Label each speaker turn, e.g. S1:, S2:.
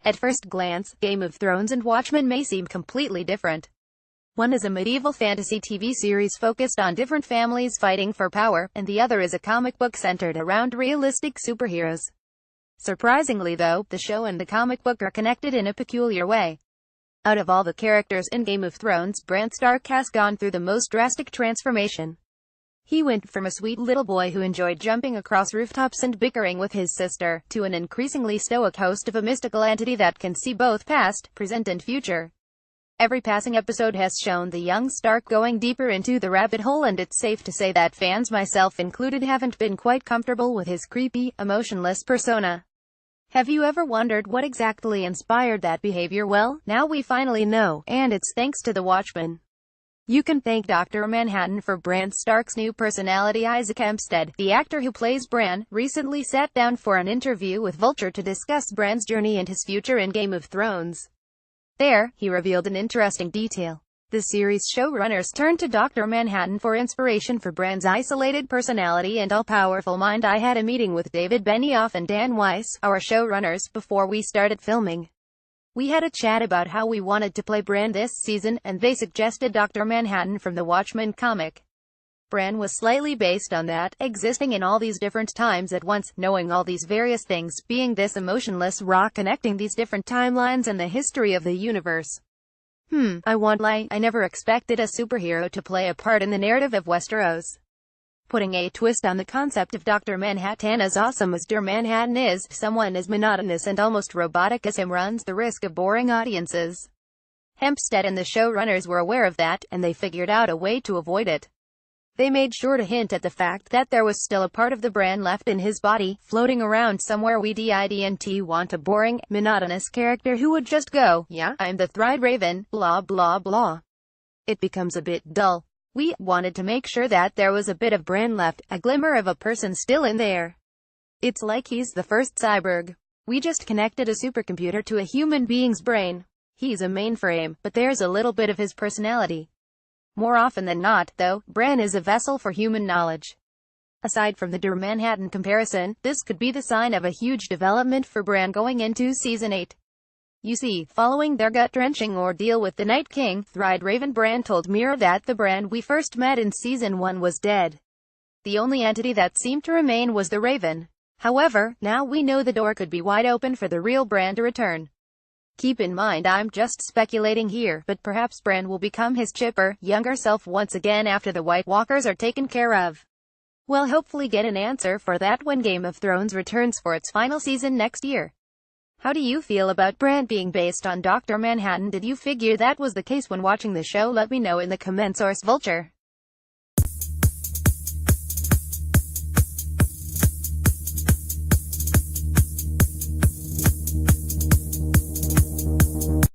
S1: At first glance, Game of Thrones and Watchmen may seem completely different. One is a medieval fantasy TV series focused on different families fighting for power, and the other is a comic book centered around realistic superheroes. Surprisingly though, the show and the comic book are connected in a peculiar way. Out of all the characters in Game of Thrones, Bran Stark has gone through the most drastic transformation. He went from a sweet little boy who enjoyed jumping across rooftops and bickering with his sister, to an increasingly stoic host of a mystical entity that can see both past, present and future. Every passing episode has shown the young Stark going deeper into the rabbit hole, and it's safe to say that fans, myself included, haven't been quite comfortable with his creepy, emotionless persona. Have you ever wondered what exactly inspired that behavior? Well, now we finally know, and it's thanks to the Watchmen. You can thank Dr. Manhattan for Bran Stark's new personality. Isaac Hempstead, the actor who plays Bran, recently sat down for an interview with Vulture to discuss Bran's journey and his future in Game of Thrones. There, he revealed an interesting detail. The series showrunners turned to Dr. Manhattan for inspiration for Bran's isolated personality and all-powerful mind. I had a meeting with David Benioff and Dan Weiss, our showrunners, before we started filming. We had a chat about how we wanted to play Bran this season, and they suggested Dr. Manhattan from the Watchmen comic. Bran was slightly based on that, existing in all these different times at once, knowing all these various things, being this emotionless rock connecting these different timelines and the history of the universe. I won't lie, I never expected a superhero to play a part in the narrative of Westeros. Putting a twist on the concept of Dr. Manhattan. As awesome as Dr. Manhattan is, someone as monotonous and almost robotic as him runs the risk of boring audiences. Hempstead and the showrunners were aware of that, and they figured out a way to avoid it. They made sure to hint at the fact that there was still a part of the Bran left in his body, floating around somewhere. We didn't want a boring, monotonous character who would just go, "Yeah, I'm the Thried Raven, blah blah blah." It becomes a bit dull. We wanted to make sure that there was a bit of Bran left, a glimmer of a person still in there. It's like he's the first cyborg. We just connected a supercomputer to a human being's brain. He's a mainframe, but there's a little bit of his personality. More often than not, though, Bran is a vessel for human knowledge. Aside from the Dr. Manhattan comparison, this could be the sign of a huge development for Bran going into Season 8. You see, following their gut-wrenching ordeal with the Night King, Thried Raven, Bran told Mirror that the Bran we first met in Season 1 was dead. The only entity that seemed to remain was the Raven. However, now we know the door could be wide open for the real Bran to return. Keep in mind, I'm just speculating here, but perhaps Bran will become his chipper, younger self once again after the White Walkers are taken care of. We'll hopefully get an answer for that when Game of Thrones returns for its final season next year. How do you feel about Bran being based on Dr. Manhattan? Did you figure that was the case when watching the show? Let me know in the comments. Source: Vulture.